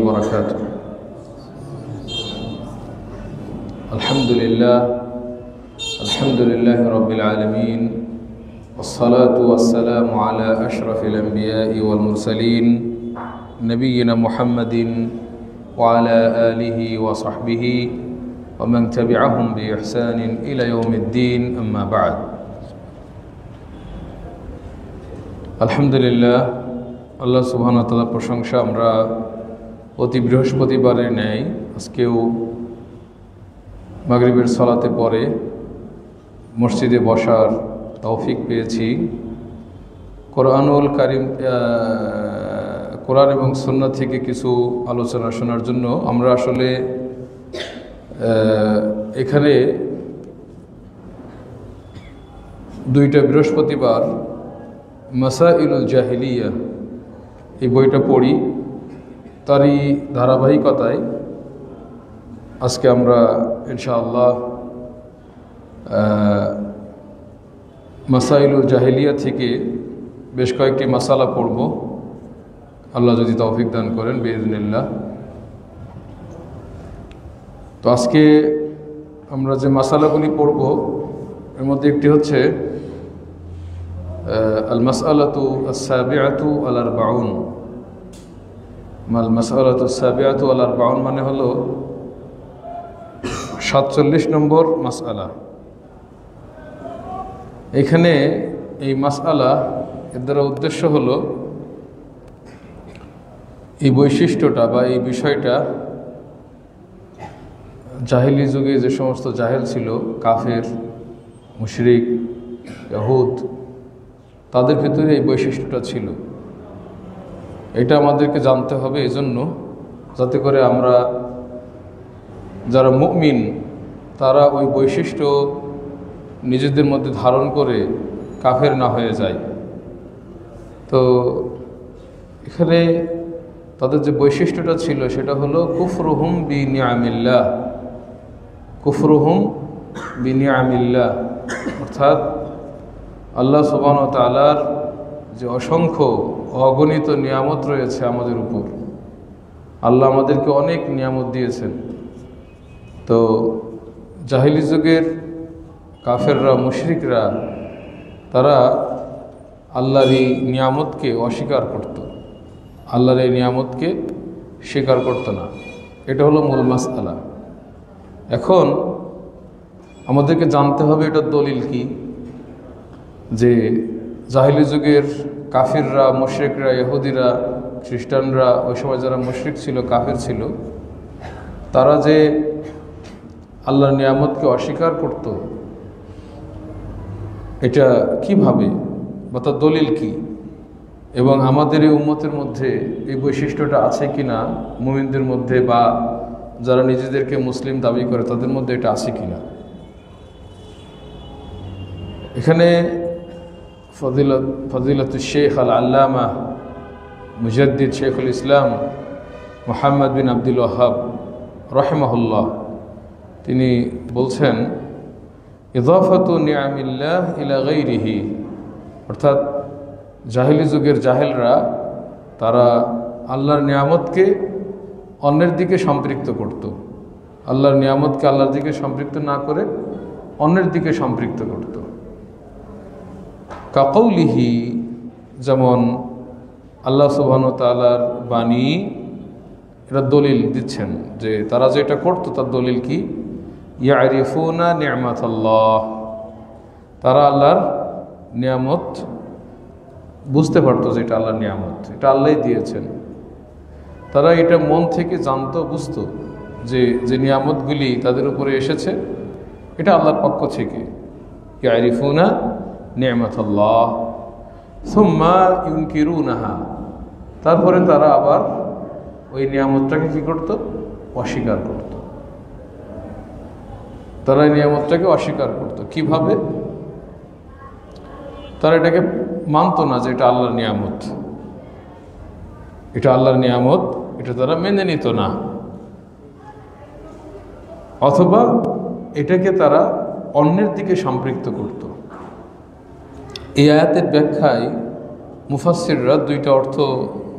وبركاته. الحمد لله رب العالمين، والصلاة والسلام على أشرف الأنبياء والمرسلين نبينا محمد وعلى آله وصحبه ومن تبعهم بإحسان إلى يوم الدين، أما بعد. আলহামদুলিল্লাহ, আল্লাহ সুবহানাহু ওয়া তাআলার প্রশংসা। আমরা প্রতি বৃহস্পতিবারের ন্যায় আজকেও মাগরিবের সালাতে পরে মসজিদে বসার তৌফিক পেয়েছি। কোরআনুল কারীম, কোরআন এবং সুন্নাহ থেকে কিছু আলোচনা শোনার জন্য। আমরা আসলে এখানে দুইটা বৃহস্পতিবার মাসাইলুল জাহিলিয়া এই বইটা পড়ি, তারই ধারাবাহিকতায় আজকে আমরা ইনশাআল্লাহ মাসাইলুল জাহিলিয়া থেকে বেশ কয়েকটি মাসালা পড়ব, আল্লাহ যদি তৌফিক দান করেন বিইজনিল্লাহ। তো আজকে আমরা যে মাসালাগুলি পড়ব এর মধ্যে একটি হচ্ছে আল মাসআলাতু আস-সাবিআতু আল আরবাউন। আল মাসআলাতু আস-সাবিআতু আল আরবাউন মানে হলো 47 নম্বর মাসআলা। এখানে এই মাসআলা এর দ্বারা উদ্দেশ্য হলো এই বৈশিষ্ট্যটা বা এই বিষয়টা জাহিলি যুগে যে সমস্ত জাহেল ছিল, কাফের, মুশরিক, ইহুদ, তাদের ভিতরে এই বৈশিষ্ট্যটা ছিল। এটা আমাদেরকে জানতে হবে এজন্য, যাতে করে আমরা যারা মুমিন তারা ওই বৈশিষ্ট্য নিজেদের মধ্যে ধারণ করে কাফের না হয়ে যায়। তো এখানে তাদের যে বৈশিষ্ট্যটা ছিল সেটা হলো কুফরুহুম বিনিআমিল্লাহ। কুফরুহুম বিনিআমিল্লাহ অর্থাৎ আল্লাহ সুবহানাহু ওয়া তাআলার যে অসংখ্য অগণিত নিয়ামত রয়েছে আমাদের উপর। আল্লাহ আমাদেরকে অনেক নিয়ামত দিয়েছেন। তো জাহিলি যুগের কাফেররা, মুশরিকরা, তারা আল্লাহর এই নিয়ামতকে অস্বীকার করত, আল্লাহর এই নিয়ামতকে স্বীকার করত না। এটা হলো মূল মাসআলা। এখন আমাদেরকে জানতে হবে এটার দলিল কি, যে জাহিলি যুগের কাফিররা, মুশরিকরা, ইহুদিরা, খ্রিস্টানরা, ওই সময় যারা মুশরিক ছিল, কাফির ছিল, তারা যে আল্লাহর নিয়ামতকে অস্বীকার করত, এটা কিভাবে বা তার দলিল কি, এবং আমাদের এই উম্মতের মধ্যে এই বৈশিষ্ট্যটা আছে কিনা, মুমিনদের মধ্যে বা যারা নিজেদেরকে মুসলিম দাবি করে তাদের মধ্যে এটা আছে কিনা। এখানে ফজিলাতুশ শেখ আল আল্লামা মুজাদ্দিদ শেখুল ইসলাম মুহাম্মদ বিন আব্দুল ওয়াহাব রাহিমাহুল্লাহ তিনি বলছেন, ইযাফাতু নিআমিল্লাহ ইলা গায়রিহি, অর্থাৎ জাহিলি যুগের জাহেলরা তারা আল্লাহর নিয়ামতকে অন্যের দিকে সম্পৃক্ত করত। আল্লাহর নিয়ামতকে আল্লাহর দিকে সম্পৃক্ত না করে অন্যের দিকে সম্পৃক্ত করত। কাকৌলিহি, যেমন আল্লাহ সুবহানাহু ওয়া তাআলার বাণী, এটা দলিল দিচ্ছেন যে তারা যেটা করত তার দলিল কি, ইয়ারিফুনা নি'মাতাল্লাহ, তারা আল্লাহর নিয়ামত বুঝতে পারতো যে এটা আল্লাহর নিয়ামত, এটা আল্লাহই দিয়েছেন। তারা এটা মন থেকে জানতো, বুঝতো যে যে নিয়ামতগুলি তাদের উপরে এসেছে এটা আল্লাহর পক্ষ থেকে। ইয়ারিফুনা নি'মাতাল্লাহ সুম্মা ইউনকিরুনাহা, তারপরে তারা আবার ওই নিয়ামতটাকে কি করত, অস্বীকার করত। তারা এই নিয়ামতটাকে অস্বীকার করত। কিভাবে? তারা এটাকে মানতো না যে এটা আল্লাহর নিয়ামত, এটা আল্লাহর নিয়ামত, এটা তারা মেনে নিত না। অথবা এটাকে তারা অন্যের দিকে সম্পৃক্ত করত। এই আয়াতের ব্যাখ্যায় মুফাসসিররা দুইটা অর্থ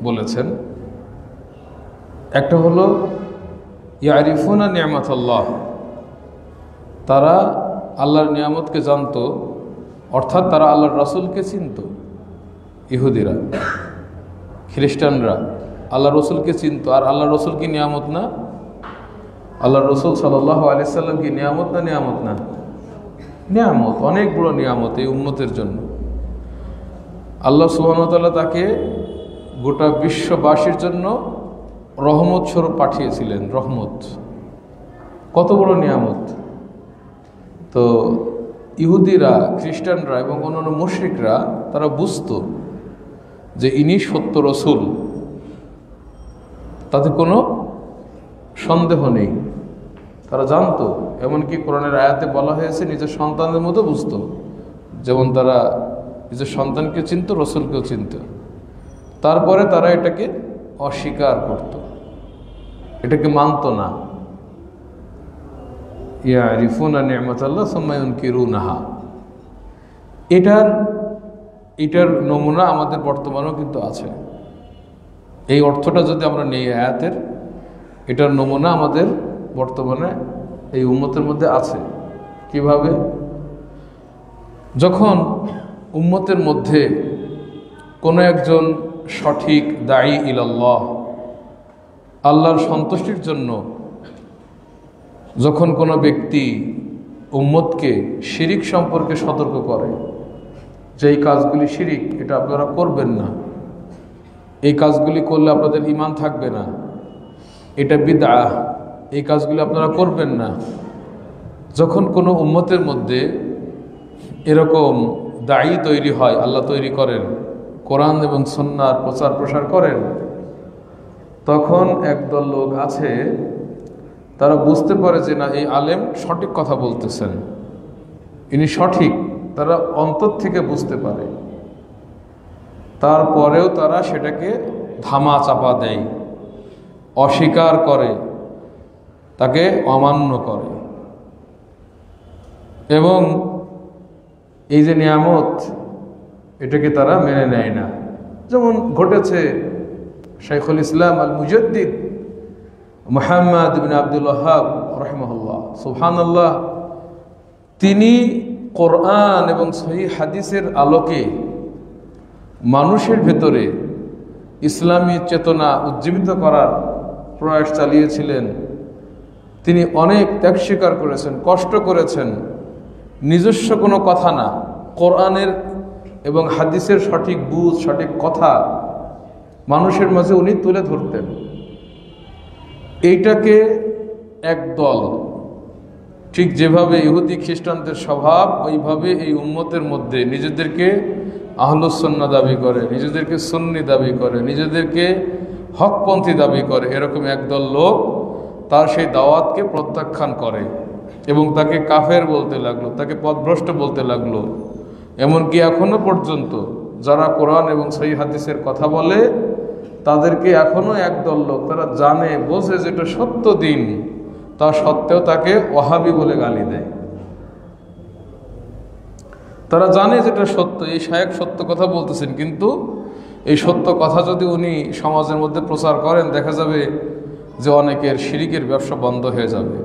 বলেছেন। একটা হলো ইয়ারিফুনা নিয়ামাতাল্লাহ, তারা আল্লাহর নিয়ামতকে জানত, অর্থাৎ তারা আল্লাহর রাসূলকে চিনত। ইহুদিরা, খ্রিস্টানরা আল্লাহ রসুলকে চিনত। আর আল্লাহ রসুল কি নিয়ামত না? আল্লাহ রসুল সাল্লাল্লাহু আলাইহি সাল্লাম কি নিয়ামত না? নিয়ামত না? নিয়ামত, অনেক বড় নিয়ামত এই উম্মতের জন্য। আল্লাহ সুবহানাহু ওয়া তাআলা তাকে গোটা বিশ্ববাসীর জন্য রহমত স্বরূপ পাঠিয়েছিলেন। রহমত কত বড় নিয়ামত! তো ইহুদিরা, খ্রিস্টানরা এবং অন্যান্য মুশরিকরা তারা বুঝতো যে ইনি সত্য রসুল, তাতে কোনো সন্দেহ নেই। তারা জানতো, এমনকি কোরআনের আয়াতে বলা হয়েছে নিজের সন্তানদের মতো বুঝতো। যেমন তারা নিজের সন্তানকে চিনত, রসুলকেও চিনত। তারপরে তারা এটাকে অস্বীকার করত, এটাকে মানত না। ইয়ারিফুনা নি'মাতাল্লাহ সুম্মা ইউনকিরুনাহা, এটার নমুনা আমাদের বর্তমানেও কিন্তু আছে। এই অর্থটা যদি আমরা নেই আয়াতের, এটার নমুনা আমাদের বর্তমানে এই উম্মতের মধ্যে আছে। কিভাবে? যখন উম্মতের মধ্যে কোনো একজন সঠিক দায়ী ইলাল্লাহ, আল্লাহর সন্তুষ্টির জন্য যখন কোনো ব্যক্তি উম্মতকে শিরিক সম্পর্কে সতর্ক করে যে এই কাজগুলি শিরিক, এটা আপনারা করবেন না, এই কাজগুলি করলে আপনাদের ঈমান থাকবে না, এটা বিদআহ, এই কাজগুলি আপনারা করবেন না। যখন কোনো উম্মতের মধ্যে এরকম দায়ী তৈরি হয়, আল্লাহ তৈরি করেন, কোরআন এবং সুন্নাহর প্রচার প্রসার করেন, তখন একদল লোক আছে তারা বুঝতে পারে যে না, এই আলেম সঠিক কথা বলতেছেন, ইনি সঠিক, তারা অন্তর থেকে বুঝতে পারে। তারপরেও তারা সেটাকে ধামা চাপা দেয়, অস্বীকার করে, তাকে অমান্য করে। এবং এই যে নিয়ামত, এটাকে তারা মেনে নেয় না। যেমন ঘটেছে শাইখুল ইসলাম আল মুজাদ্দিদ মুহাম্মদ ইবনে আব্দুল ওয়াহ্হাব রাহিমাহুল্লাহ, সুবহানাল্লাহ, তিনি কোরআন এবং সহিহ হাদিসের আলোকে মানুষের ভেতরে ইসলামী চেতনা উজ্জীবিত করার প্রয়াস চালিয়েছিলেন। তিনি অনেক ত্যাগ স্বীকার করেছেন, কষ্ট করেছেন। নিজস্ব কোনো কথা না, কোরআনের এবং হাদিসের সঠিক বুঝ, সঠিক কথা মানুষের মাঝে উনি তুলে ধরতেন। এইটাকে একদল, ঠিক যেভাবে ইহুদি খ্রিস্টানদের স্বভাব, ওইভাবে এই উম্মতের মধ্যে নিজেদেরকে আহলুস সুন্নাহ দাবি করে, নিজেদেরকে সুন্নি দাবি করে, নিজেদেরকে হকপন্থী দাবি করে, এরকম একদল লোক তার সেই দাওয়াতকে প্রত্যাখ্যান করে এবং তাকে কাফের বলতে লাগলো, তাকে পথভ্রষ্ট বলতে লাগলো। এমনকি এখনো পর্যন্ত যারা কোরআন এবং সহিহ হাদিসের কথা বলে, তাদেরকে এখনো একদল লোক, তারা জানে, বোঝে যেটা সত্য দিন, তা সত্ত্বেও তাকে ওয়াহাবি বলে গালি দেয়। তারা জানে যেটা সত্য, এই শায়েখ সত্য কথা বলতেছেন, কিন্তু এই সত্য কথা যদি উনি সমাজের মধ্যে প্রচার করেন, দেখা যাবে যে অনেকের শিরিকের ব্যবসা বন্ধ হয়ে যাবে,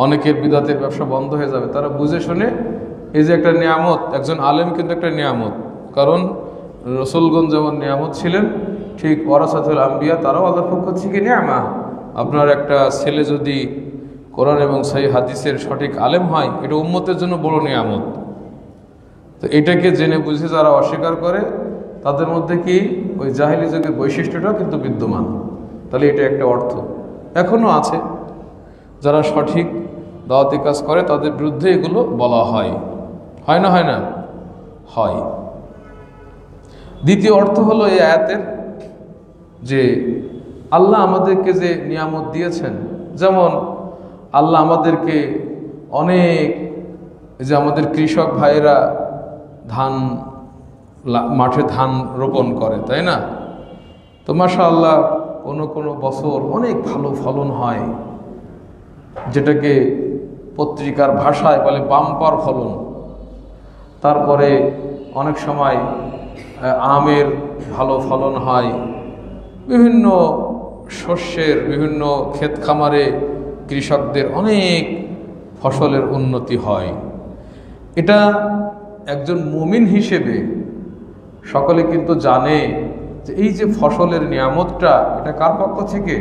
অনেকের বিদাতের ব্যবসা বন্ধ হয়ে যাবে। তারা বুঝে শুনে, এই যে একটা নিয়ামত, একজন আলেম কিন্তু একটা নিয়ামত, কারণ রসুলগণ যেমন নিয়ামত ছিলেন, ঠিক ওয়ারাসাতুল আম্বিয়া, তারাও আল্লাহর পক্ষ থেকে নিয়ামা। আপনার একটা ছেলে যদি কোরআন এবং সহিহ হাদিসের সঠিক আলেম হয়, এটা উম্মতের জন্য বড় নিয়ামত। তো এটাকে জেনে বুঝে যারা অস্বীকার করে, তাদের মধ্যে কি ওই জাহেলি যুগের বৈশিষ্ট্যটাও কিন্তু বিদ্যমান। তাহলে এটা একটা অর্থ এখনো আছে। যারা সঠিক দাওয়াতি কাজ করে, তাদের বিরুদ্ধে এগুলো বলা হয়, হয় না? হয় না? হয়। দ্বিতীয় অর্থ হলো এই আয়াতের, যে আল্লাহ আমাদেরকে যে নিয়ামত দিয়েছেন, যেমন আল্লাহ আমাদেরকে অনেক, যে আমাদের কৃষক ভাইয়েরা মাঠে ধান রোপণ করে, তাই না? তো মাশাআল্লাহ, কোনো বছর অনেক ভালো ফলন হয়, যেটাকে পত্রিকার ভাষায় বলে বাম্পার ফলন। তারপরে অনেক সময় আমের ভালো ফলন হয়, বিভিন্ন শস্যের, বিভিন্ন ক্ষেত খামারে কৃষকদের অনেক ফসলের উন্নতি হয়। এটা একজন মুমিন হিসেবে সকলে কিন্তু জানে যে এই যে ফসলের নিয়ামতটা, এটা কার পক্ষ থেকে?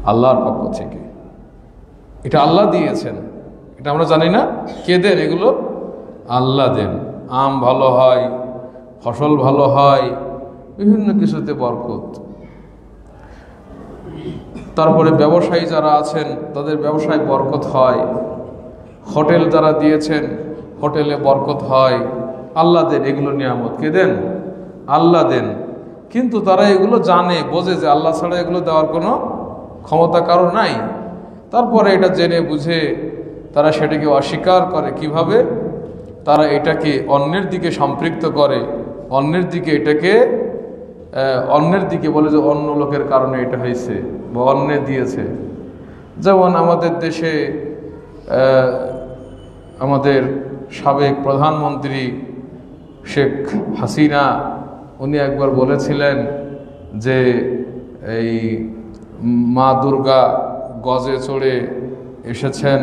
আল্লাহর পক্ষ থেকে। এটা আল্লাহ দিয়েছেন, এটা আমরা জানি না। কে দেন এগুলো? আল্লাহ দেন। আম ভালো হয়, ফসল ভালো হয়, বিভিন্ন কিছুতে বরকত। তারপরে ব্যবসায়ী যারা আছেন তাদের ব্যবসায় বরকত হয়। হোটেল যারা দিয়েছেন হোটেলে বরকত হয়। আল্লাহ দেন এগুলো নিয়ামত। কে দেন? আল্লাহ দেন। কিন্তু তারা এগুলো জানে, বোঝে যে আল্লাহ ছাড়া এগুলো দেওয়ার কোনো ক্ষমতা কারো নাই। তারপরে এটা জেনে বুঝে তারা সেটাকে অস্বীকার করে। কিভাবে? তারা এটাকে অন্যের দিকে সম্পৃক্ত করে, অন্যের দিকে বলে যে অন্য লোকের কারণে এটা হয়েছে বা অন্য দিয়েছে। যেমন আমাদের দেশে আমাদের সাবেক প্রধানমন্ত্রী শেখ হাসিনা, উনি একবার বলেছিলেন যে এই মা দুর্গা গজে চড়ে এসেছেন,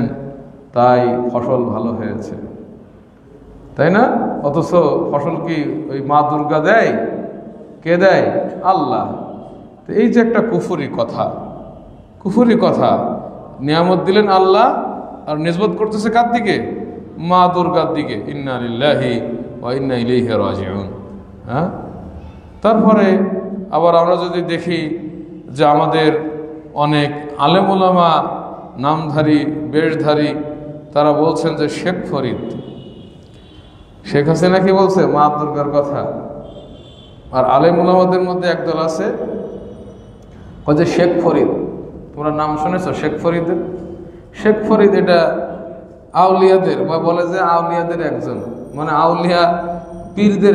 তাই ফসল ভালো হয়েছে, তাই না? অথচ ফসল কি ওই মা দুর্গা দেয়? কে দেয়? আল্লাহ। তো এই যে একটা কুফরি কথা, নিয়ামত দিলেন আল্লাহ আর নিসবত করতেছে কার দিকে? মা দুর্গার দিকে। ইন্না লিল্লাহি ওয়া ইন্না ইলাইহি রাজিউন। হ্যাঁ, তারপরে আবার আমরা যদি দেখি যে আমাদের অনেক আলেম ওলামা, নামধারী বেশধারী, তারা বলছেন যে শেখ ফরিদ, শেখ হাসিনা কি বলছে? মা দুর্গার কথা। আর আলেম ওলামাদের মধ্যে একদল আছে যে শেখ ফরিদ, তোমরা নাম শুনেছ শেখ ফরিদের? শেখ ফরিদ এটা আউলিয়াদের, বা বলে যে আউলিয়াদের একজন, মানে আউলিয়া পীরদের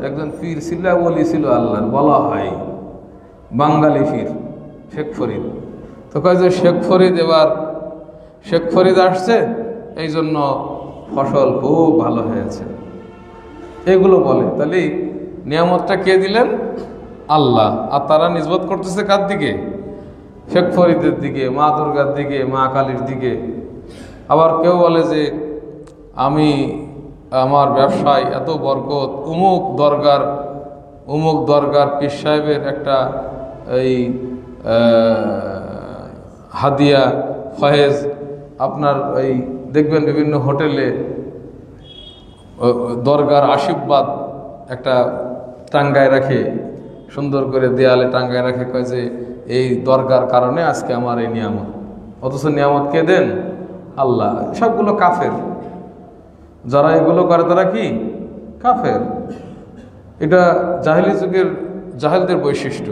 একজন পীর ছিল, ওলি ছিল আল্লাহর, বলা হয় বাঙালি পীর শেখ ফরিদ। তো কয় যে শেখ ফরিদ আসছে, এই জন্য ফসল খুব ভালো হয়েছে, এগুলো বলে। তাহলে নিয়ামতটা কে দিলেন? আল্লাহ। আর তারা নিসবত করতেছে কার দিকে? শেখ ফরিদের দিকে, মা দুর্গার দিকে, মা কালীর দিকে। আবার কেউ বলে যে আমার ব্যবসায় এত বরকত, অমুক দরগার পীর সাহেবের একটা এই হাদিয়া ফয়েজ, আপনার এই দেখবেন বিভিন্ন হোটেলে দরগার আশীর্বাদ একটা টাঙ্গায় রাখে, সুন্দর করে দেয়ালে টাঙ্গায় রাখে, কয় যে এই দরগার কারণে আজকে আমার এই নিয়ামত। অথচ নিয়ামত কে দেন? আল্লাহ। সবগুলো কাফের। যারা এগুলো করে তারা কি? কাফের। এটা জাহেলি যুগের জাহেলদের বৈশিষ্ট্য।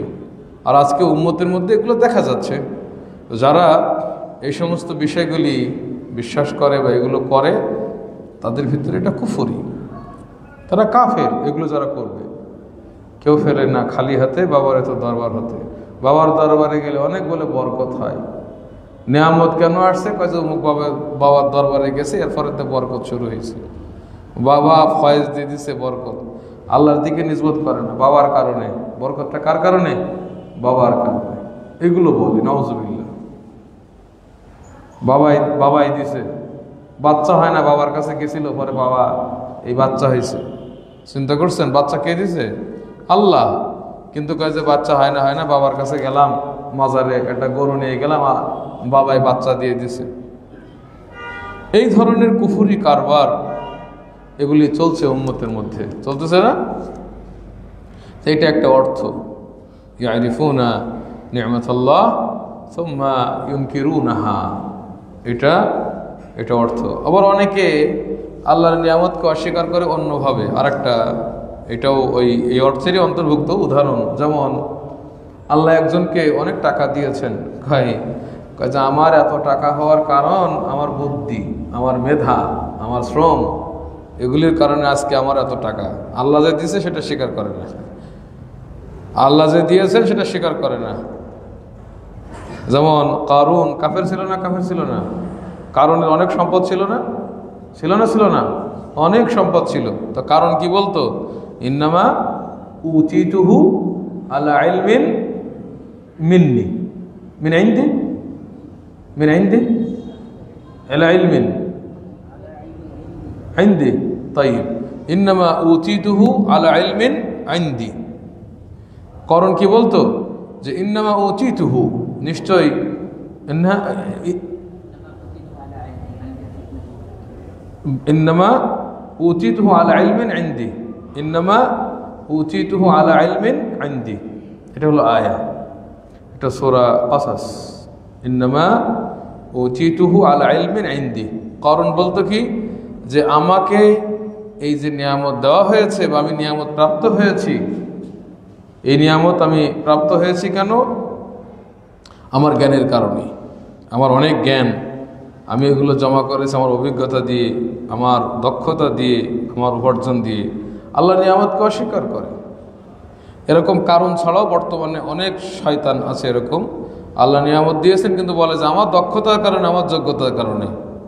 আর আজকে উম্মতের মধ্যে এগুলো দেখা যাচ্ছে। যারা এই সমস্ত বিষয়গুলি বিশ্বাস করে বা এগুলো করে, তাদের ভিতরে এটা কুফরি, তারা কাফের। এগুলো যারা করবে, কেউ ফেরে না খালি হাতে বাবার এত দরবার হতে। বাবার দরবারে গেলে অনেক বলে বরকত হয়। নিয়ামত কেন আসছে? কয় যে অমুক বাবার দরবারে গেছে, এরপরে তো বরকত শুরু হয়েছে। বাবা ফয়েজ দিয়ে দিছে বরকত। আল্লাহর দিকে নিসবত করে না, বাবার কারণে। বরকতটা কার কারণে? বাবার কারণে। এগুলো বলি নাউজুবিল্লাহ। বাবাই দিছে, বাচ্চা হয় না, বাবার কাছে গেছিল, পরে বাবা এই বাচ্চা হয়েছে। চিন্তা করছেন বাচ্চা কে দিছে? আল্লাহ। কিন্তু কয় যে বাচ্চা হয় না, বাবার কাছে গেলাম, মাজারে একটা গরু নিয়ে গেলাম, বাবাই বাচ্চা দিয়ে দিছে। এই ধরনের কুফরি কারবার এগুলি চলছে উম্মতের মধ্যে, চলতেছে না? এইটা একটা অর্থ। ইয়ারিফুনা নি'মাতাল্লাহ সুম্মা ইউনকিরুনাহা, এটা অর্থ। আবার অনেকে আল্লাহর নিয়ামতকে অস্বীকার করে অন্যভাবে। আরেকটা, এটাও এই অর্থেরই অন্তর্ভুক্ত উদাহরণ। যেমন আল্লাহ একজনকে অনেক টাকা দিয়েছেন, কয় যে আমার এত টাকা হওয়ার কারণ আমার বুদ্ধি, আমার মেধা, আমার শ্রম, এগুলির কারণে আজকে আমার এত টাকা। আল্লাহ যে দিয়েছে সেটা স্বীকার করে না, আল্লাহ যে দিয়েছেন সেটা স্বীকার করে না। যেমন কারুন কাফের ছিল না? কারুনের অনেক সম্পদ ছিল না? অনেক সম্পদ ছিল। তো কারণ কি বলতো? ইন্নামা উতিতুহু আলা ইলমিন মিন্নি মিন ইনদি মিন ইনদি আলা ইলমিন ইনদি তাইব ইন্নামা উতিতুহু আলা ইলমিন ইনদি। করণ কি বলতো যে ইন্নামা উতিতুহু নিশ্চয় ইন্নামা উতিতুহু আলা ইলমিন ইনদি ইন্নামা উতিতুহু আলা ইলমিন ইনদি। এটা হলো আয়া, এটা সূরা কাসাস। ইন্নামা উতিতুহু আলা ইলমিন ইনদি। কারণ বলতো কি যে আমাকে এই যে নিয়ামত দেওয়া হয়েছে বা আমি নিয়ামত প্রাপ্ত হয়েছি, এই নিয়ামত আমি প্রাপ্ত হয়েছি কেন? আমার জ্ঞানের কারণে। আমার অনেক জ্ঞান, আমি এগুলো জমা করেছি আমার অভিজ্ঞতা দিয়ে, আমার দক্ষতা দিয়ে, আমার উপার্জন দিয়ে। আল্লাহ নিয়ামতকে অস্বীকার করে। এরকম কারণ ছাড়াও বর্তমানে অনেক শয়তান আছে এরকম, আল্লাহ নিয়ামত দিয়েছেন কিন্তু বলে যে আমার দক্ষতার কারণে, আমার যোগ্যতার কারণে।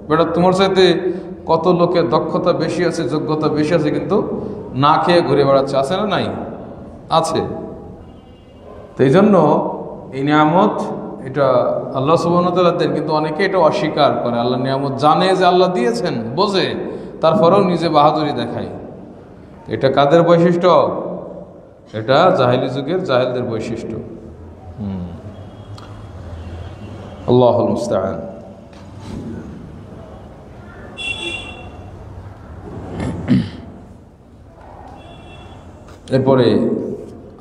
বেটা তোমার সাথে কত লোকের দক্ষতা বেশি আছে, যোগ্যতা বেশি আছে, কিন্তু না খেয়ে ঘুরে বেড়াচ্ছে, আছে না নাই? আছে। তো এই জন্য এই নিয়ামত এটা আল্লাহ সুবহানাহু ওয়া তাআলা দেন, কিন্তু অনেকে এটা অস্বীকার করে। আল্লাহ নিয়ামত জানে যে আল্লাহ দিয়েছেন, বোঝে, তারপরেও নিজে বাহাদুরি দেখায়। এটা কাদের বৈশিষ্ট্য? এটা জাহেলি যুগের জাহেলদের বৈশিষ্ট্য। আল্লাহুল মুস্তাআন। এরপরে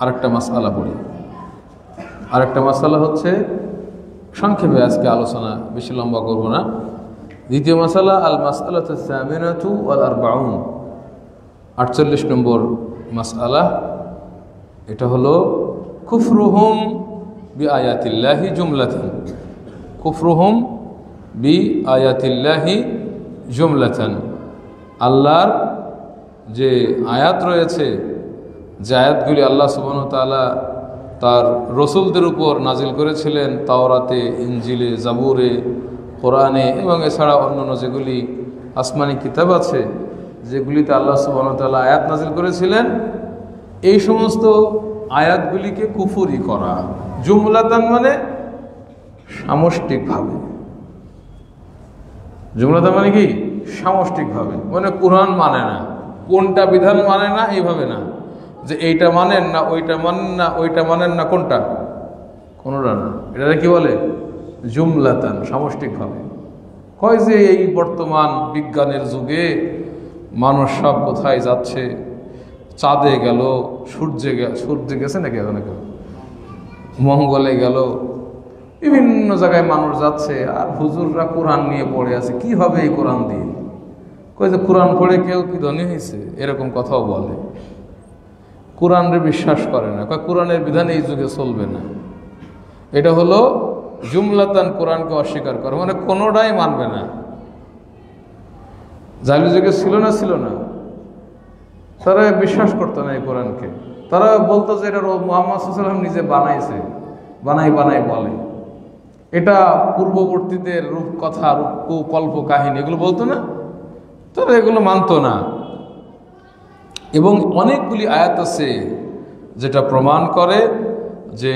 আরেকটা মাসআলা পড়ি। আরেকটা মাসআলা হচ্ছে, সংক্ষেপে আজকে আলোচনা, বেশি লম্বা করব না। দ্বিতীয় মাসআলা, আল মাসআলাতু সামিনাতু ওয়াল আরবাউন, 48 নম্বর মাসআলা। এটা হলো কুফরুহুম বিআয়াতিল্লাহি জুমলাতান। কুফরুহুম বিআয়াতিল্লাহি জুমলাতান। আল্লাহর যে আয়াত রয়েছে, যে আয়াতগুলি আল্লাহ সুবহানাহু ওয়া তাআলা তার রসুলদের উপর নাজিল করেছিলেন, তাওরাতে, ইনজিলে, জাবুরে, কোরআনে, এবং এছাড়া অন্যান্য যেগুলি আসমানি কিতাব আছে, যেগুলিতে আল্লাহ সুবহানাহু ওয়া তাআলা আয়াত নাজিল করেছিলেন, এই সমস্ত আয়াতগুলিকে কুফরি করা। জুমলাতান মানে সামষ্টিকভাবে। জুমলাতান মানে কি? সামষ্টিকভাবে। মানে কোরআন মানে না, কোনটা বিধান মানে না, এইভাবে না যে এইটা মানেন না, ওইটা মানেন না, ওইটা মানেন না, কোনটা? কোনটা না। এটা কি বলে? জুমলাতান, সামষ্টিকভাবে। কয় যে এই বর্তমান বিজ্ঞানের যুগে মানুষ সব কোথায় যাচ্ছে, চাঁদে গেল, সূর্যে গেছে নাকি এখন, মঙ্গলে গেল, বিভিন্ন জায়গায় মানুষ যাচ্ছে, আর হুজুররা কোরআন নিয়ে পড়ে আছে। কি হবে এই কোরআন দিয়ে? কয় যে কোরআন পড়ে কেউ কি ধনী হয়েছে, এরকম কথাও বলে। কোরআনের বিশ্বাস করে না, কয় কোরআনের বিধান এই যুগে চলবে না। এটা হলো জুমলাতান, কোরআনকে অস্বীকার করে, মানে কোনোটাই মানবে না। জাহেলি যুগে ছিল না, ছিল না, তারা বিশ্বাস করতো না এই কোরআনকে। তারা বলতো যে এটা মুহাম্মদ সাল্লাল্লাহু আলাইহি ওয়াসাল্লাম নিজে বানাইছে, বানাই বানাই বলে, এটা পূর্ববর্তীদের রূপকথা, কল্প কাহিনী, এগুলো বলতো না। তারা এগুলো মানতো না। এবং অনেকগুলি আয়াত আছে যেটা প্রমাণ করে যে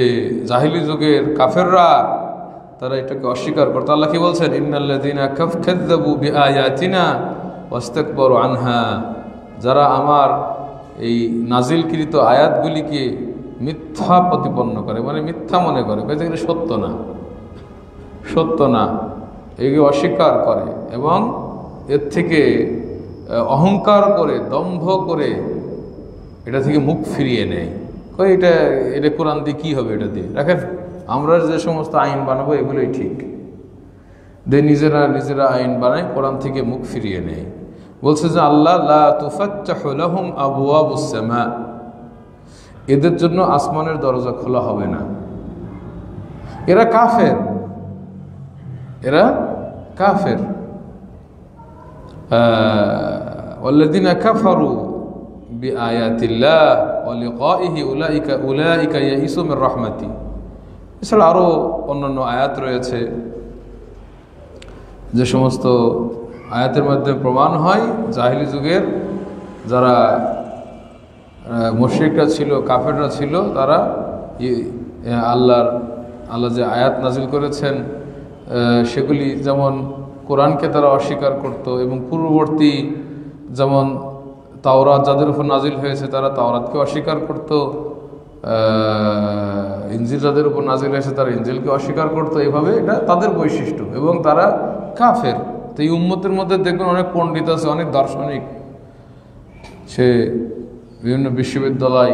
জাহিলি যুগের কাফেররা তারা এটাকে অস্বীকার করতো। আল্লাহ কি বলছেন? ইন্নাল্লাযীনা কাযযাবু বিআয়াতিনা ওয়াস্তাকবারু আনহা। যারা আমার এই নাজিলকৃত আয়াতগুলিকে মিথ্যা প্রতিপন্ন করে, মানে মিথ্যা মনে করে, যেগুলো সত্য না, সত্য না, এগুলো অস্বীকার করে এবং এর থেকে অহংকার করে, দম্ভ করে এটা থেকে মুখ ফিরিয়ে নেয়। কই এটা কোরআন দিয়ে কী হবে, এটা দিয়ে রাখেন, আমরা যে সমস্ত আইন বানাবো এগুলোই ঠিক। নিজেরা আইন বানায়, কোরআন থেকে মুখ ফিরিয়ে নেয়। বলছে যে আল্লাহ লা তুফাত্তাহু লাহুম আবওয়াবুস সামা, এদের জন্য আসমানের দরজা খোলা হবে না। এরা কাফের, এরা কাফের। ওয়াল্লাযীনা কাফারু বিআয়াতিল্লাহ ওয়া লিকাইহি উলাইকা ইয়াইসু মির রাহমাতি। এছাড়া আরও অন্যান্য আয়াত রয়েছে, যে সমস্ত আয়াতের মাধ্যমে প্রমাণ হয় জাহিলি যুগের যারা মুশরিকরা ছিল, কাফেররা ছিল, তারা আল্লাহর আল্লাহ যে আয়াত নাজিল করেছেন সেগুলি যেমন কোরআনকে তারা অস্বীকার করত এবং পূর্ববর্তী যেমন তাওরাত যাদের উপর নাজিল হয়েছে তারা তাওরাতকে অস্বীকার করত, ইনজিল যাদের উপর নাজিল হয়েছে তারা ইনজিলকে অস্বীকার করতো। এইভাবে এটা তাদের বৈশিষ্ট্য এবং তারা কাফের। তো এই উম্মতের মধ্যে দেখবেন অনেক পণ্ডিত আছে, অনেক দার্শনিক, সে বিভিন্ন বিশ্ববিদ্যালয়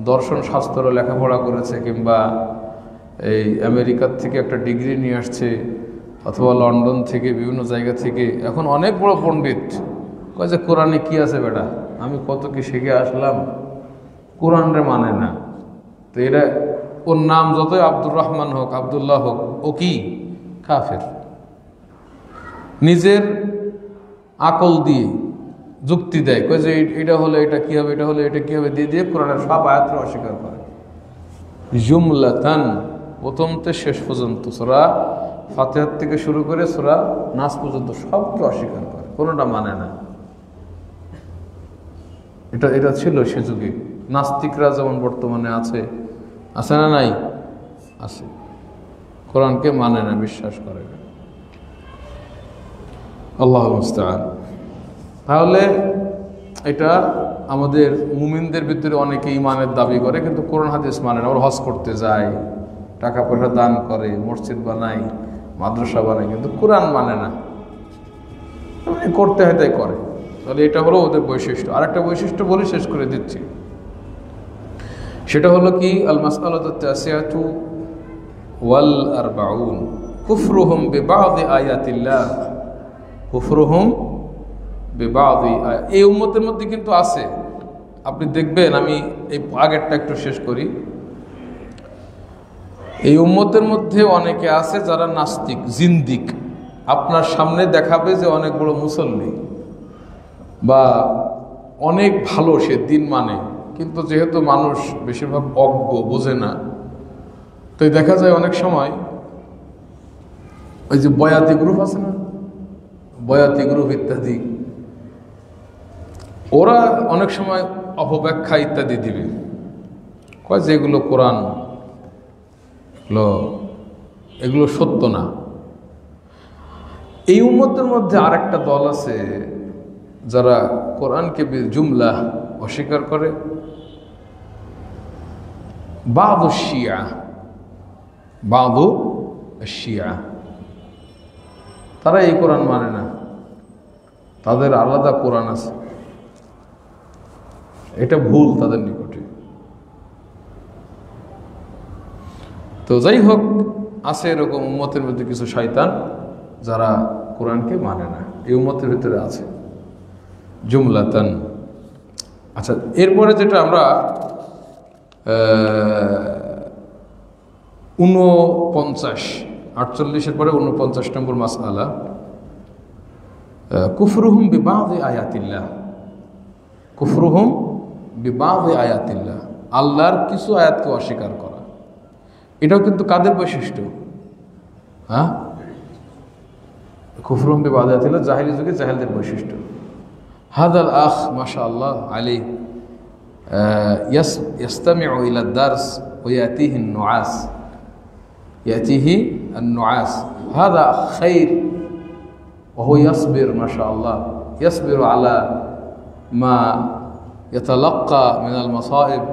দর্শন শাস্ত্র লেখাপড়া করেছে কিংবা এই আমেরিকার থেকে একটা ডিগ্রি নিয়ে আসছে অথবা লন্ডন থেকে বিভিন্ন জায়গা থেকে, এখন অনেক বড় পণ্ডিত, কয় যে কোরআনে কি আছে বেটা, আমি কত কি শিখে আসলাম, কোরআনরে মানে না। তো এটা ওর নাম যতই আব্দুর রহমান হোক, আবদুল্লাহ হোক, ও কি কাফের। নিজের আকল দিয়ে যুক্তি দেয়, কয় যে এটা হলে এটা কি হবে, এটা হলে এটা কি হবে, দিয়ে দিয়ে কোরআনের সব আয়াতকে অস্বীকার করে জুমলাতান, প্রথম থেকে শেষ পর্যন্ত, সূরা ফাতিহা থেকে শুরু করে সূরা নাস পর্যন্ত সবকে অস্বীকার করে, কোনোটা মানে না। এটা ছিল সে যুগে। নাস্তিকরা যেমন বর্তমানে আছে, আছে না নাই? আছে, কোরআনকে মানে না, বিশ্বাস করে না। আল্লাহুল মুস্তাআন। তাহলে এটা আমাদের মুমিনদের ভিতরে অনেকে ইমানের দাবি করে কিন্তু কোরআন হাদিস মানে না। ওরা হজ করতে যায়, টাকা পয়সা দান করে, মসজিদ বানায়, মাদ্রাসা বানায়, কিন্তু কোরআন মানে না, করতে হয় তাই করে। তাহলে এটা হলো ওদের বৈশিষ্ট্য। আরেকটা বৈশিষ্ট্য বলে শেষ করে দিচ্ছি, সেটা হলো কি, আল মাসআলাতু তাসিআতু ওয়াল আরবাউন কুফরুহুম বিবাদি আয়াতিল্লাহ, কুফরুহুম বিবাদি। এই উম্মতের মধ্যে কিন্তু আছে, আপনি দেখবেন, আমি এই আগেরটা একটু শেষ করি। এই উম্মতের মধ্যে অনেকে আছে যারা নাস্তিক, জিন্দিক, আপনার সামনে দেখাবে যে অনেক বড় মুসল্লি বা অনেক ভালো, সে দিন মানে, কিন্তু যেহেতু মানুষ বেশিরভাগ অজ্ঞ, বোঝে না, তো দেখা যায় অনেক সময় ওই যে বয়াতি গ্রুপ আছে না, বয়াতি গ্রুপ ইত্যাদি, ওরা অনেক সময় অপব্যাখ্যা ইত্যাদি দিবে, কয় যে এগুলো কোরআন, এগুলো সত্য না। এই উম্মতের মধ্যে আরেকটা দল আছে যারা কোরআনকে জুমলা অস্বীকার করে, বাদু শিয়া, বাদু শিয়া, তারা এই কোরআন মানে না, তাদের আলাদা কোরআন আছে, এটা ভুল তাদের নিকটে। তো যাই হোক, আছে এরকম উম্মতের মধ্যে কিছু শয়তান যারা কোরআনকে মানে না, এই উম্মতের ভিতরে আছে জুমলাতান। আচ্ছা, এরপরে যেটা আমরা 48 পরে 49 নম্বর মাসআলা, কুফরুহুম বিবাদি আয়াতিল্লাহ, কুফরুহুম বিবাদি আয়াতিল্লাহ, আল্লাহর কিছু আয়াতকে অস্বীকার করা। এটাও কিন্তু কাদের বৈশিষ্ট্য? হ্যাঁ, কুফরুহুম বিবাদি আয়াতিল্লাহ জাহিলি যুগে জাহেলদের বৈশিষ্ট্য। হাদাল আখ মাশাআল্লাহ আলাইহি يستمع إلى الدرس ويأتيه النعاس، يأتيه النعاس، هذا خير، وهو يصبر ما شاء الله، يصبر على ما يتلقى من المصائب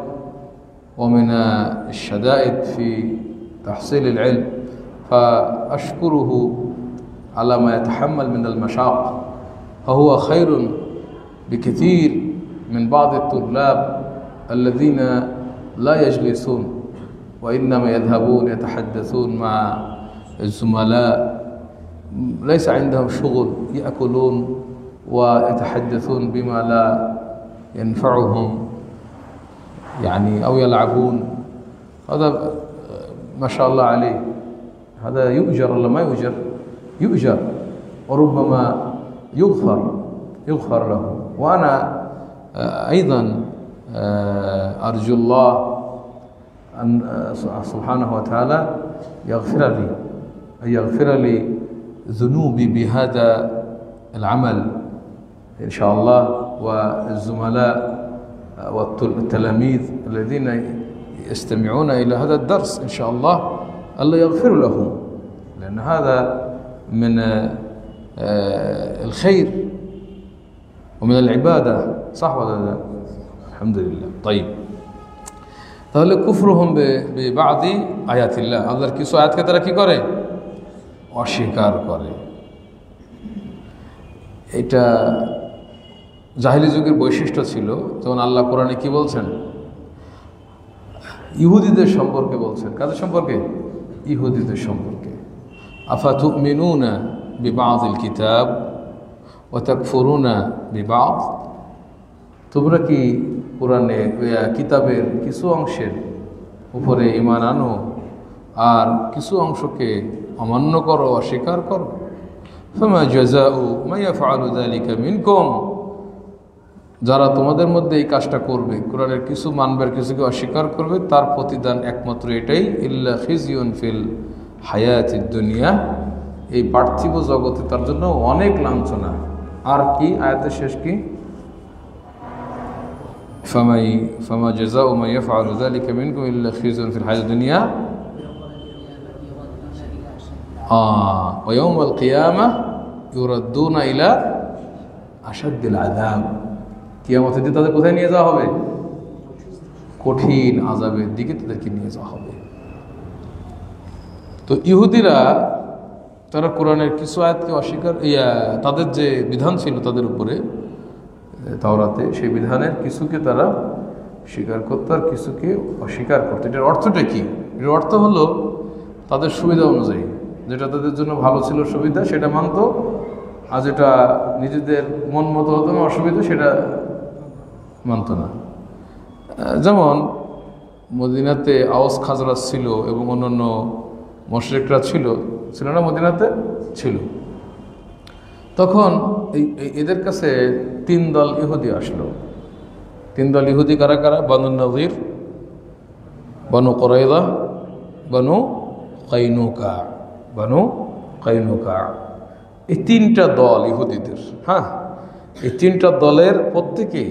ومن الشدائد في تحصيل العلم، فأشكره على ما يتحمل من المشاق، فهو خير بكثير من بعض الطلاب الذين لا يجلسون وإنما يذهبون يتحدثون مع الزملاء، ليس عندهم شغل، يأكلون ويتحدثون بما لا ينفعهم يعني أو يلعبون. هذا ما شاء الله عليه، هذا يؤجر ولا ما يؤجر؟ يؤجر، وربما يغفر له. وأنا أيضا أرجو الله أن سبحانه وتعالى يغفر لي ذنوبي بهذا العمل إن شاء الله، والزملاء والتلاميذ الذين يستمعون إلى هذا الدرس إن شاء الله আল্লাহ ইয়াগফিরু লাহুম لأن هذا من الخير ومن العبادة صح ولا لا؟ الحمد لله طيب তাহলে কুফরুহুম বিবাদি আয়াতিল্লাহ, আল্লাহর কিছু আয়াতকে তারা কি করে? অস্বীকার করে। এটা জাহিলি যুগের বৈশিষ্ট্য ছিল। যেমন আল্লাহ কোরআনে কি বলছেন? ইহুদিদের সম্পর্কে বলছেন। কাদের সম্পর্কে? ইহুদিদের সম্পর্কে। আফাতুমিনুনা বিবাদিল কিতাব ওয়া তাকফুরুনা বিবাদ, তোমরা কি কোরআনে কিতাবের কিছু অংশের উপরে ঈমান আনো আর কিছু অংশকে অমান্য করো, অস্বীকার করো? ফামা জাযাউ মা ইয়াফআলু যালিকা মিনকুম, যারা তোমাদের মধ্যে এই কাজটা করবে, কোরআনের কিছু মানবে আর কিছুকে অস্বীকার করবে, তার প্রতিদান একমাত্র এটাই, ইল্লা খিজিউন ফিল হায়াতিদ দুনিয়া, এই পার্থিব জগতে তার জন্য অনেক লাঞ্ছনা। আর কি আয়াতের শেষ কি? ফামা জাযাউ মা ইয়াফআলু যালিকা মিনকুম ইল্লা খিজিউন ফিল হায়াতিদ দুনিয়া ওয়া ইয়াউমাল কিয়ামাহ ইউরাদ্দুনা ইলা আশাদ্দিল আযাব, কিয়ামতের দিন তাদের কোথায় নিয়ে যাওয়া হবে? কঠিন আযাবের দিকে তাদেরকে নিয়ে যাওয়া হবে। তো ইহুদিরা তারা কোরআনের কিছু আয়াতকে অস্বীকার, তাদের যে বিধান ছিল তাদের উপরে তাওরাতে, সেই বিধানের কিছুকে তারা স্বীকার করতো আর কিছুকে অস্বীকার করতো। এটার অর্থটা কি? এর অর্থ হলো তাদের সুবিধা অনুযায়ী যেটা তাদের জন্য ভালো ছিল সুবিধা সেটা মানত, আর যেটা নিজেদের মন মতো হতো না অসুবিধা সেটা মানত না। যেমন মদিনাতে আওস খাজরাজ ছিল এবং অন্যান্য মুশরিকরা ছিল না মদিনাতে? ছিল। তখন এদের কাছে 3 দল ইহুদি আসলো। 3 দল ইহুদি কারা কারা? বানু নযীর, বানু কুরাইযা, বানু কাইনুকা। বানু কাইনুকা, এই 3টা দল ইহুদিদের। হ্যাঁ, এই 3টা দলের প্রত্যেকেই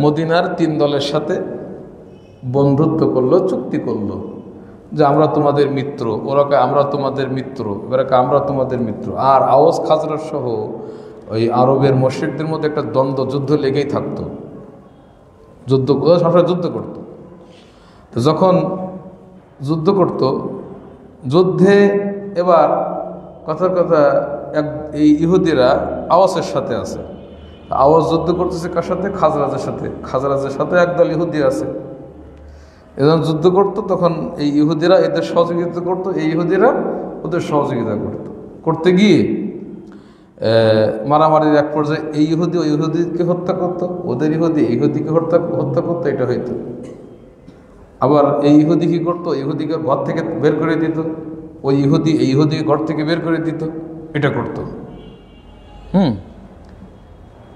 মদিনার 3 দলের সাথে বন্ধুত্ব করলো, চুক্তি করলো যে আমরা তোমাদের মিত্র। ওরা কে আমরা তোমাদের মিত্র, এবারে আমরা তোমাদের মিত্র। আর আওস খাজরাজ সহ ওই আরবের মুশরিকদের মধ্যে একটা দ্বন্দ্ব, যুদ্ধ লেগেই থাকতো। যুদ্ধ সবসময় যুদ্ধ করতো। তো যখন যুদ্ধ করতো, যুদ্ধে এবার কথার কথা এই ইহুদিরা আওয়াজের সাথে আছে। আওয়াজ যুদ্ধ করতেছে কার সাথে? খাজরাজের সাথে। খাজরাজের সাথে একদল ইহুদি আছে। এজন যুদ্ধ করতো, তখন এই ইহুদিরা এদের সহযোগিতা করতো, এই ইহুদিরা ওদের সহযোগিতা করতে গিয়ে মারামারির এক পর্যায়ে এই ইহুদি ওই ইহুদিকে হত্যা করতো, ওদের ইহুদি ইহুদিকে হত্যা করতো, এটা হইতো। আবার এই ইহুদি কি করতো? ইহুদিকে ঘর থেকে বের করে দিত, ওই ইহুদি এই ইহুদিকে ঘর থেকে বের করে দিত, এটা করত।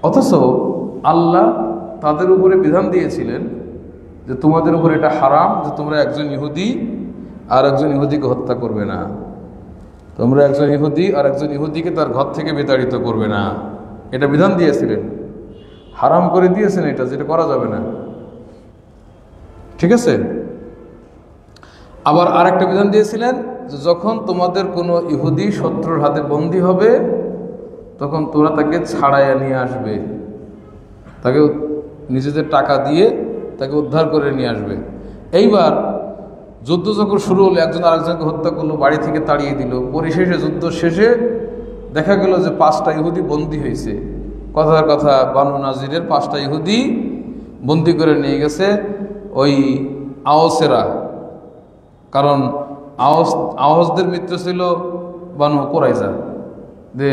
অথচ আল্লাহ তাদের উপরে বিধান দিয়েছিলেন যে তোমাদের উপর এটা হারাম যে তোমরা একজন ইহুদি আর একজন ইহুদিকে হত্যা করবে না, তোমরা একজন ইহুদি আর একজন ইহুদিকে তার ঘর থেকে বিতাড়িত করবে না, এটা বিধান দিয়েছিলেন, হারাম করে দিয়েছেন এটা, যেটা করা যাবে না। ঠিক আছে। আবার আরেকটা বিধান দিয়েছিলেন যে যখন তোমাদের কোনো ইহুদি শত্রুর হাতে বন্দী হবে তখন তোমরা তাকে ছাড়াইয়া নিয়ে আসবে, তাকে নিজেদের টাকা দিয়ে তাকে উদ্ধার করে নিয়ে আসবে। এইবার যুদ্ধ যখন শুরু হলো, একজন আরেকজনকে হত্যা করলো, বাড়ি থেকে তাড়িয়ে দিল। পরিশেষে যুদ্ধ শেষে দেখা গেল যে 5টা ইহুদি বন্দী হয়েছে। কথার কথা বানু নাজিরের 5টা ইহুদি বন্দী করে নিয়ে গেছে ওই আওসেরা। কারণ আওসদের মিত্র ছিল বানু কুরাইজা, যে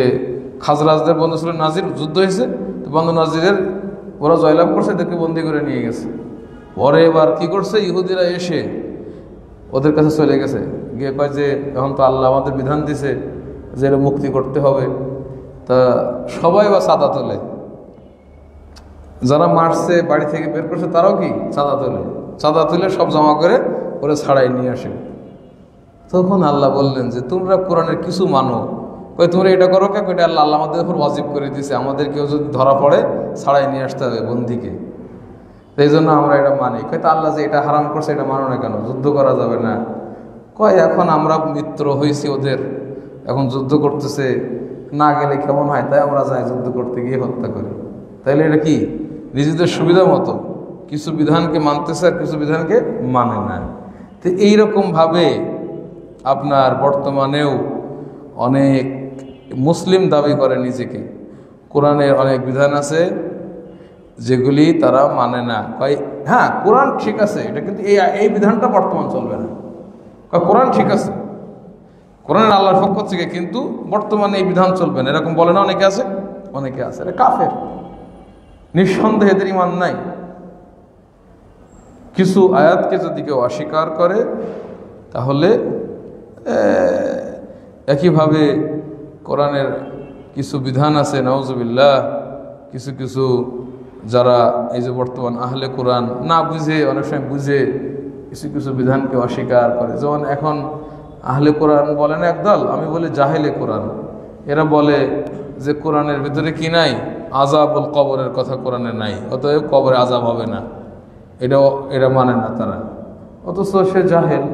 খাজরাজদের বন্ধু ছিল নাজির। যুদ্ধ হয়েছে, তো বানু নাজিরের ওরা জয়লাভ করছে, এদেরকে বন্দী করে নিয়ে গেছে। পরে এবার কি করছে? ইহুদিরা এসে ওদের কাছে চলে গেছে, গিয়ে কয় যে এখন তো আল্লাহ আমাদের বিধান দিছে যে এরা মুক্তি করতে হবে। তা সবাই বা চাঁদা তোলে, যারা মারছে বাড়ি থেকে বের করছে তারাও কি চাঁদা তুলে সব জমা করে ওরা ছাড়াই নিয়ে আসে। তখন আল্লাহ বললেন যে তোমরা কোরআনের কিছু মানো, কই তোমরা এটা করো কে? এটা আল্লাহ আমাদের উপর ওয়াজিব করে দিয়েছে, আমাদের কেউ যদি ধরা পড়ে ছাড়াই নিয়ে আসতে হবে বন্দিকে। এই জন্য আমরা এটা মানি। হয়তো আল্লাহ যে এটা হারাম করছে এটা মানো না কেন? যুদ্ধ করা যাবে না। কয় এখন আমরা মিত্র হয়েছি ওদের, এখন যুদ্ধ করতেছে, না গেলে কেমন হয়, তাই আমরা যাই যুদ্ধ করতে গিয়ে হত্যা করি। তাইলে এটা কি নিজেদের সুবিধা মতো কিছু বিধানকে মানতেছে আর কিছু বিধানকে মানে না। তো এইরকমভাবে আপনার বর্তমানেও অনেক মুসলিম দাবি করে নিজেকে, কোরআনের অনেক বিধান আছে যেগুলি তারা মানে না। কয় হ্যাঁ কোরআন ঠিক আছে, এটা কিন্তু এই বিধানটা বর্তমান চলবে না। কোরআন ঠিক আছে, কোরআন আল্লাহর পক্ষ থেকে, কিন্তু বর্তমানে এই বিধান চলবে না, এরকম বলে না অনেকে আছে। অনেকে আছে, এটা কাফের, নিঃসন্দেহে এদের ঈমান নাই। কিছু আয়াতকে যদি কেউ অস্বীকার করে তাহলে একইভাবে কোরআনের কিছু বিধান আছে নাউজুবিল্লাহ, কিছু কিছু যারা এই যে বর্তমান আহলে কোরআন না বুঝে, অনেক সময় বুঝে কিছু কিছু বিধানকে অস্বীকার করে। যেমন এখন আহলে কোরআন বলে না একদল, আমি বলি জাহেলে কোরআন। এরা বলে যে কোরআনের ভিতরে কি নাই, আযাবুল কবরের কথা কোরআনে নাই, অতএব কবরে আযাব হবে না। এটা মানে না তারা, অথচ সে জাহেল।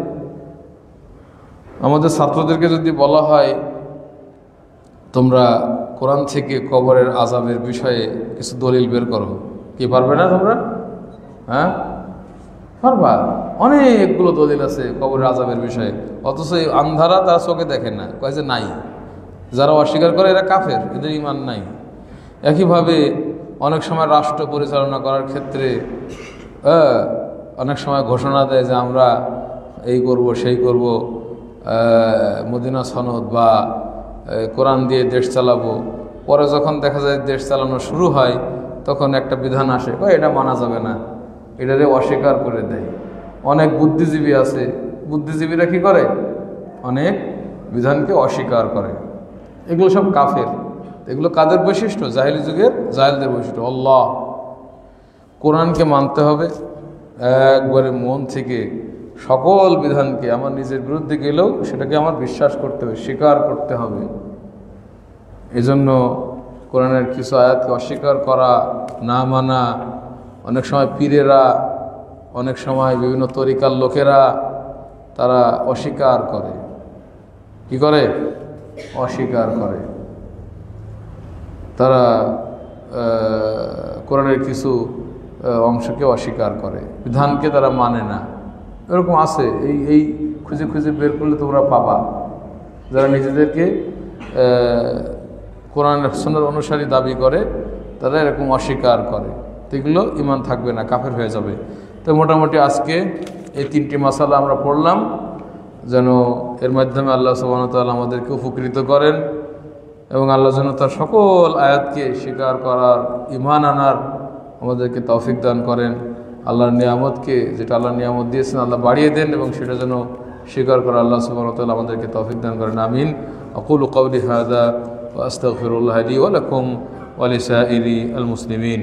আমাদের ছাত্রদেরকে যদি বলা হয় তোমরা কোরআন থেকে কবরের আযাবের বিষয়ে কিছু দলিল বের করো, কি পারবে না তোমরা? হ্যাঁ পারবা, অনেকগুলো দলিল আছে কবরের আযাবের বিষয়ে, অথচ এই আন্ধারা তারা চোখে দেখে না, কয় যে নাই। যারা অস্বীকার করে এরা কাফের, এদের ঈমান নাই। একইভাবে অনেক সময় রাষ্ট্র পরিচালনা করার ক্ষেত্রে অনেক সময় ঘোষণা দেয় যে আমরা এই করব সেই করব, মদিনা সনদ বা কোরআন দিয়ে দেশ চালাবো। পরে যখন দেখা যায় দেশ চালানো শুরু হয় তখন একটা বিধান আসে, এটা মানা যাবে না, এটারে অস্বীকার করে দেয়। অনেক বুদ্ধিজীবী আছে, বুদ্ধিজীবীরা কি করে, অনেক বিধানকে অস্বীকার করে। এগুলো সব কাফের। এগুলো কাদের বৈশিষ্ট্য? জাহেলি যুগের জাহেলদের বৈশিষ্ট্য। আল্লাহ কোরআনকে মানতে হবে একবারে মন থেকে, সকল বিধানকে আমার নিজের বিরুদ্ধে গেলেও সেটাকে আমার বিশ্বাস করতে হবে, স্বীকার করতে হবে। এজন্য কোরআনের কিছু আয়াতকে অস্বীকার করা, না মানা, অনেক সময় পীরেরা, অনেক সময় বিভিন্ন তরিকার লোকেরা তারা অস্বীকার করে। কি করে? অস্বীকার করে। তারা কোরআনের কিছু অংশকে অস্বীকার করে, বিধানকে তারা মানে না। এরকম আছে, এই খুঁজে খুঁজে বের করলে তোমরা পাবা যারা নিজেদেরকে কোরআন সুন্নাহর অনুসারী দাবি করে, তারা এরকম অস্বীকার করে। এগুলো ঈমান থাকবে না, কাফের হয়ে যাবে। তো মোটামুটি আজকে এই তিনটি মাসালা আমরা পড়লাম, যেন এর মাধ্যমে আল্লাহ সুবহানাহু ওয়া তাআলা আমাদেরকে উপকৃত করেন এবং আল্লাহ যেন তার সকল আয়াতকে স্বীকার করার, ঈমান আনার আমাদেরকে তৌফিক দান করেন। আল্লাহর নিয়ামতকে, যেটা আল্লাহ নিয়ামত দিয়েছেন, আল্লাহ বাড়িয়ে দেন এবং সেটা যেন স্বীকার করা আল্লাহ সুবহানাহু ওয়া তাআলা আমাদেরকে তৌফিক দান করেন। আমিন। আকুলু কওলি হাযা ওয়া আস্তাগফিরুল্লাহ লি ওয়া লাকুম ওয়া লিসাইরিল মুসলিমিন।